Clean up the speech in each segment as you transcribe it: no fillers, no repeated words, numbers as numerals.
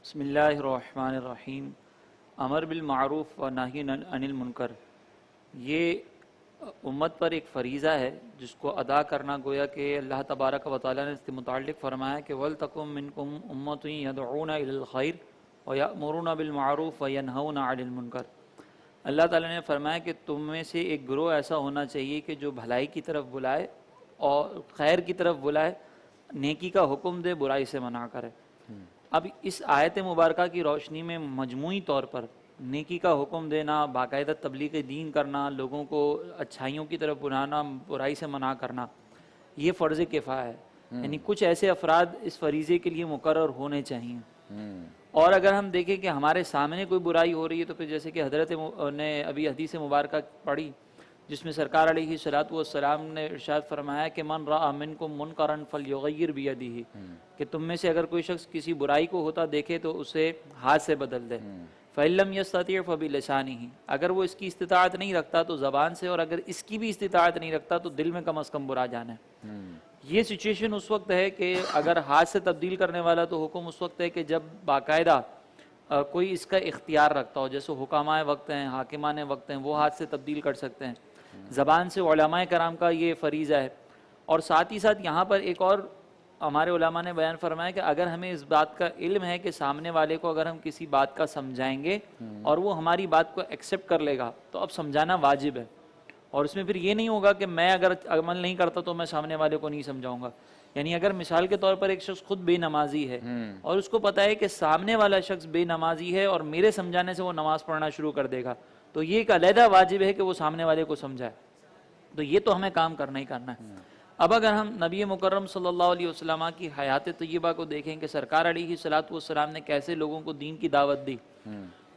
بسم اللہ الرحمن الرحیم۔ امر بالمعروف و نہی عن المنکر، یہ امت پر ایک فریضہ ہے جس کو ادا کرنا گویا کہ اللہ تبارک و تعالیٰ نے اس کے متعلق فرمایا کہ وَلْتَكُن مِّنكُمْ أُمَّةٌ يَدْعُونَ إِلَى الْخَيْرِ وَيَأْمُرُونَ بِالْمَعْرُوفِ وَيَنْهَوْنَ عَنِ الْمُنكَرِ۔ اللہ تعالیٰ نے فرمایا کہ تم میں سے ایک گروہ ایسا ہونا چاہیے کہ جو بھلائی کی طرف بلائے اور خیر کی طرف بلائے، نیکی کا حکم دے، برائی سے منع کرے۔ اب اس آیت مبارکہ کی روشنی میں مجموعی طور پر نیکی کا حکم دینا، باقاعدہ تبلیغ دین کرنا، لوگوں کو اچھائیوں کی طرف بلانا، برائی سے منع کرنا، یہ فرض کفایہ ہے۔ یعنی کچھ ایسے افراد اس فریضے کے لیے مقرر ہونے چاہیے۔ اور اگر ہم دیکھیں کہ ہمارے سامنے کوئی برائی ہو رہی ہے تو پھر جیسے کہ حضرت نے ابھی حدیث مبارکہ پڑھی جس میں سرکار علیہ الصلوۃ والسلام نے ارشاد فرمایا کہ من رأى منکم منکرا فلیغیر بیدہ، کہ تم میں سے اگر کوئی شخص کسی برائی کو ہوتا دیکھے تو اسے ہاتھ سے بدل دے۔ فإن لم يستطع فبلسانہ، اگر وہ اس کی استطاعت نہیں رکھتا تو زبان سے، اور اگر اس کی بھی استطاعت نہیں رکھتا تو دل میں کم از کم برا جانا ہے۔ یہ سچویشن اس وقت ہے کہ اگر ہاتھ سے تبدیل کرنے والا تو حکم اس وقت ہے کہ جب باقاعدہ کوئی اس کا اختیار رکھتا ہو، جیسے حکامائے وقت ہیں، حاکمان وقت ہیں، وہ ہاتھ سے تبدیل کر سکتے ہیں۔ زبان سے علماء کرام کا یہ فریضہ ہے۔ اور ساتھ ہی ساتھ یہاں پر ایک اور ہمارے علماء نے بیان فرمایا کہ اگر ہمیں اس بات کا علم ہے کہ سامنے والے کو اگر ہم کسی بات کا سمجھائیں گے اور وہ ہماری بات کو ایکسیپٹ کر لے گا تو اب سمجھانا واجب ہے، اور اس میں پھر یہ نہیں ہوگا کہ میں اگر عمل نہیں کرتا تو میں سامنے والے کو نہیں سمجھاؤں گا۔ یعنی اگر مثال کے طور پر ایک شخص خود بے نمازی ہے اور اس کو پتہ ہے کہ سامنے والا شخص بے نمازی ہے اور میرے سمجھانے سے وہ نماز پڑھنا شروع کر دے گا، تو یہ ایک علیحدہ واجب ہے کہ وہ سامنے والے کو سمجھائے۔ تو یہ تو ہمیں کام کرنا ہی کرنا ہے۔ اب اگر ہم نبی مکرم صلی اللہ علیہ وسلم کی حیات طیبہ کو دیکھیں کہ سرکار علیہ الصلوۃ والسلام نے کیسے لوگوں کو دین کی دعوت دی،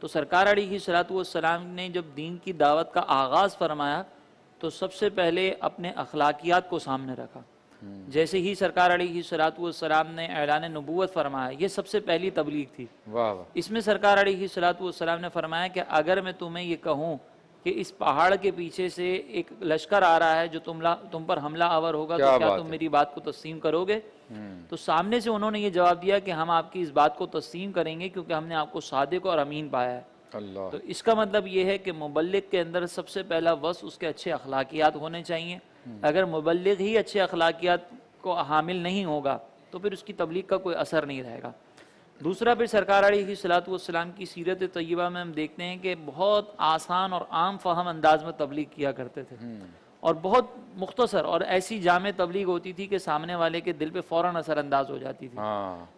تو سرکار علیہ الصلوۃ والسلام نے جب دین کی دعوت کا آغاز فرمایا تو سب سے پہلے اپنے اخلاقیات کو سامنے رکھا۔ جیسے ہی سرکار علیہ الصلوۃ والسلام نے اعلان نبوت فرمایا، یہ سب سے پہلی تبلیغ تھی۔ اس میں سرکار علیہ الصلوۃ والسلام نے فرمایا کہ اگر میں تمہیں یہ کہوں کہ اس پہاڑ کے پیچھے سے ایک لشکر آ رہا ہے جو تم پر حملہ آور ہوگا تو کیا تم میری بات کو تسلیم کرو گے؟ تو سامنے سے انہوں نے یہ جواب دیا کہ ہم آپ کی اس بات کو تسلیم کریں گے کیونکہ ہم نے آپ کو صادق اور امین پایا ہے۔ تو اس کا مطلب یہ ہے کہ مبلغ کے اندر سب سے پہلا وصف اس کے اچھے اخلاقیات ہونے چاہیے۔ اگر مبلغ ہی اچھے اخلاقیات کو حامل نہیں ہوگا تو پھر اس کی تبلیغ کا کوئی اثر نہیں رہے گا۔ دوسرا پھر سرکار علیہ الصلوۃ والسلام کی سیرت طیبہ میں ہم دیکھتے ہیں کہ بہت آسان اور عام فہم انداز میں تبلیغ کیا کرتے تھے، اور بہت مختصر اور ایسی جامع تبلیغ ہوتی تھی کہ سامنے والے کے دل پہ فوراً اثر انداز ہو جاتی تھی۔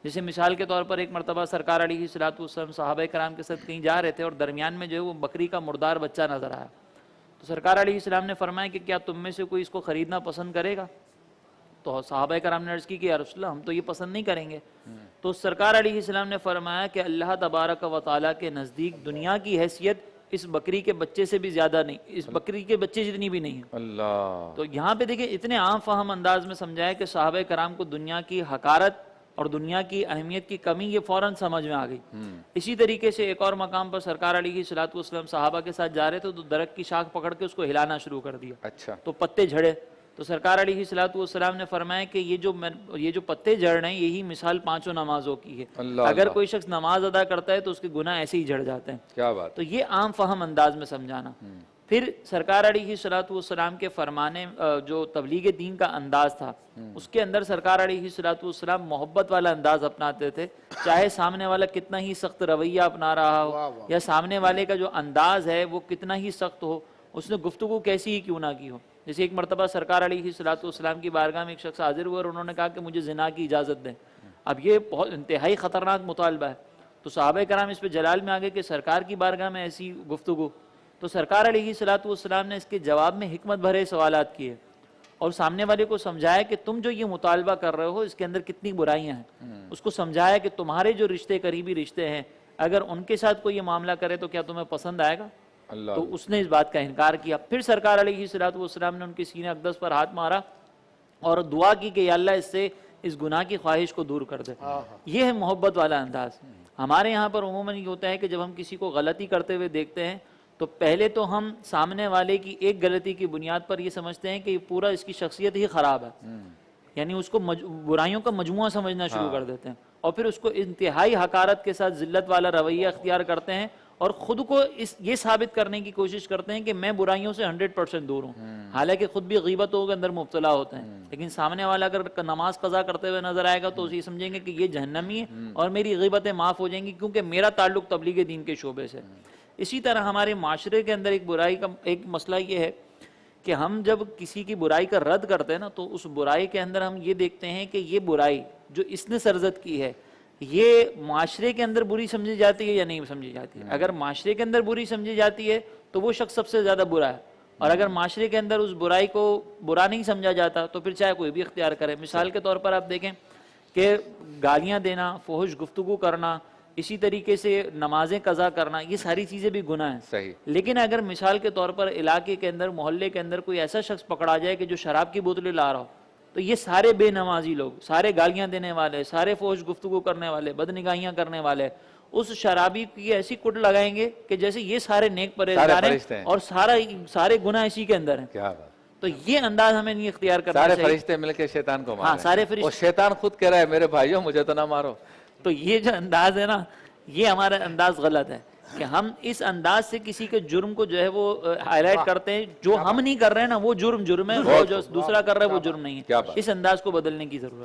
جیسے مثال کے طور پر ایک مرتبہ سرکار علیہ الصلوۃ والسلام صحابہ کرام کے ساتھ کہیں جا رہے تھے اور درمیان میں جو ہے وہ بکری کا مردار بچہ نظر آیا، تو سرکار علیہ السلام نے فرمایا کہ کیا تم میں سے کوئی اس کو خریدنا پسند کرے گا؟ تو صحابہ کرام نے عرض کی کہ یا رسول اللہ ہم تو یہ پسند نہیں کریں گے۔ تو سرکار علیہ السلام نے فرمایا کہ اللہ تبارک و تعالیٰ کے نزدیک دنیا کی حیثیت اس بکری کے بچے سے بھی زیادہ نہیں، اس بکری کے بچے جتنی بھی نہیں ہے۔ تو یہاں پہ دیکھیں اتنے عام فہم انداز میں سمجھایا کہ صحابہ کرام کو دنیا کی حقارت اور دنیا کی اہمیت کی کمی یہ فوراً سمجھ میں آ گئی۔ اسی طریقے سے ایک اور مقام پر سرکار علیہ الصلوۃ والسلام صحابہ کے ساتھ جا رہے تھے تو درخت کی شاخ پکڑ کے اس کو ہلانا شروع کر دیا، تو پتے جھڑے۔ تو سرکار علیہ الصلوۃ والسلام نے فرمایا کہ یہ جو پتے جھڑ رہے ہیں یہی مثال پانچوں نمازوں کی ہے، اگر کوئی شخص نماز ادا کرتا ہے تو اس کے گناہ ایسے ہی جھڑ جاتے ہیں۔ کیا بات! تو یہ عام فہم انداز میں سمجھانا۔ پھر سرکار علیہ الصلوۃ والسلام کے فرمانے جو تبلیغ دین کا انداز تھا اس کے اندر سرکار علیہ الصلوۃ والسلام محبت والا انداز اپناتے تھے، چاہے سامنے والا کتنا ہی سخت رویہ اپنا رہا ہو یا سامنے والے کا جو انداز ہے وہ کتنا ہی سخت ہو، اس نے گفتگو کیسی ہی کیوں نہ کی ہو۔ جیسے ایک مرتبہ سرکار علیہ الصلوۃ والسلام کی بارگاہ میں ایک شخص حاضر ہوا اور انہوں نے کہا کہ مجھے زنا کی اجازت دیں۔ اب یہ بہت انتہائی خطرناک مطالبہ ہے، تو صحابہ کرام اس پہ جلال میں آگے کہ سرکار کی بارگاہ میں ایسی گفتگو، تو سرکار علیہ الصلوۃ والسلام نے اس کے جواب میں حکمت بھرے سوالات کیے اور سامنے والے کو سمجھایا کہ تم جو یہ مطالبہ کر رہے ہو اس کے اندر کتنی برائیاں ہیں۔ اس کو سمجھایا کہ تمہارے جو رشتے قریبی رشتے ہیں اگر ان کے ساتھ کوئی یہ معاملہ کرے تو کیا تمہیں پسند آئے گا؟ تو اس نے اس بات کا انکار کیا۔ پھر سرکار علیہ الصلوۃ والسلام نے ان کے سینہ اقدس پر ہاتھ مارا اور دعا کی کہ یا اللہ اس سے اس گناہ کی خواہش کو دور کر دے۔ یہ ہے محبت والا انداز۔ ہمارے یہاں پر عموماً یہ ہوتا ہے کہ جب ہم کسی کو غلطی کرتے ہوئے دیکھتے ہیں تو پہلے تو ہم سامنے والے کی ایک غلطی کی بنیاد پر یہ سمجھتے ہیں کہ یہ پورا اس کی شخصیت ہی خراب ہے، یعنی اس کو برائیوں کا مجموعہ سمجھنا شروع کر دیتے ہیں، اور پھر اس کو انتہائی حقارت کے ساتھ ذلت والا رویہ اختیار کرتے ہیں اور خود کو یہ ثابت کرنے کی کوشش کرتے ہیں کہ میں برائیوں سے 100% دور ہوں، حالانکہ خود بھی غیبتوں کے اندر مبتلا ہوتے ہیں. لیکن سامنے والا اگر نماز قضا کرتے ہوئے نظر آئے گا تو یہ سمجھیں گے کہ یہ جہنمی ہے اور میری غیبتیں معاف ہو جائیں گی کیونکہ میرا تعلق تبلیغ دین کے شعبے سے. اسی طرح ہمارے معاشرے کے اندر ایک برائی کا ایک مسئلہ یہ ہے کہ ہم جب کسی کی برائی کا رد کرتے ہیں نا تو اس برائی کے اندر ہم یہ دیکھتے ہیں کہ یہ برائی جو اس نے سرزد کی ہے یہ معاشرے کے اندر بری سمجھی جاتی ہے یا نہیں سمجھی جاتی ہے. اگر معاشرے کے اندر بری سمجھی جاتی ہے تو وہ شخص سب سے زیادہ برا ہے، اور اگر معاشرے کے اندر اس برائی کو برا نہیں سمجھا جاتا تو پھر چاہے کوئی بھی اختیار کرے. مثال کے طور پر آپ دیکھیں کہ گالیاں دینا، فحش گفتگو کرنا، اسی طریقے سے نمازیں قضا کرنا، یہ ساری چیزیں بھی گناہ ہیں. صحیح. لیکن اگر مثال کے طور پر علاقے کے اندر، محلے کے اندر کوئی ایسا شخص پکڑا جائے کہ جو شراب کی بوتلیں لا رہا ہو تو یہ سارے بے نمازی لوگ، سارے گالیاں دینے والے، سارے فحش گفتگو کرنے والے، بدنگاہیاں کرنے والے اس شرابی کی ایسی کٹ لگائیں گے کہ جیسے یہ سارے نیک پرہیزگار ہیں اور سارے گناہ اسی کے اندر ہیں. کیا بات. تو یہ انداز ہمیں نہیں اختیار کرنا سارے چاہیے. فرشتے مل کے شیطان کو مار ہاں، رہے سارے ہیں. فرشتے. اور شیطان خود کہہ رہا ہے میرے بھائیوں مجھے تو نہ مارو. تو یہ جو انداز ہے نا یہ ہمارا انداز غلط ہے کہ ہم اس انداز سے کسی کے جرم کو جو ہے وہ ہائی لائٹ کرتے ہیں. جو ہم نہیں کر رہے ہیں نا وہ جرم ہے، وہ جو دوسرا کر رہا ہے وہ جرم نہیں ہے. اس انداز کو بدلنے کی ضرورت ہے.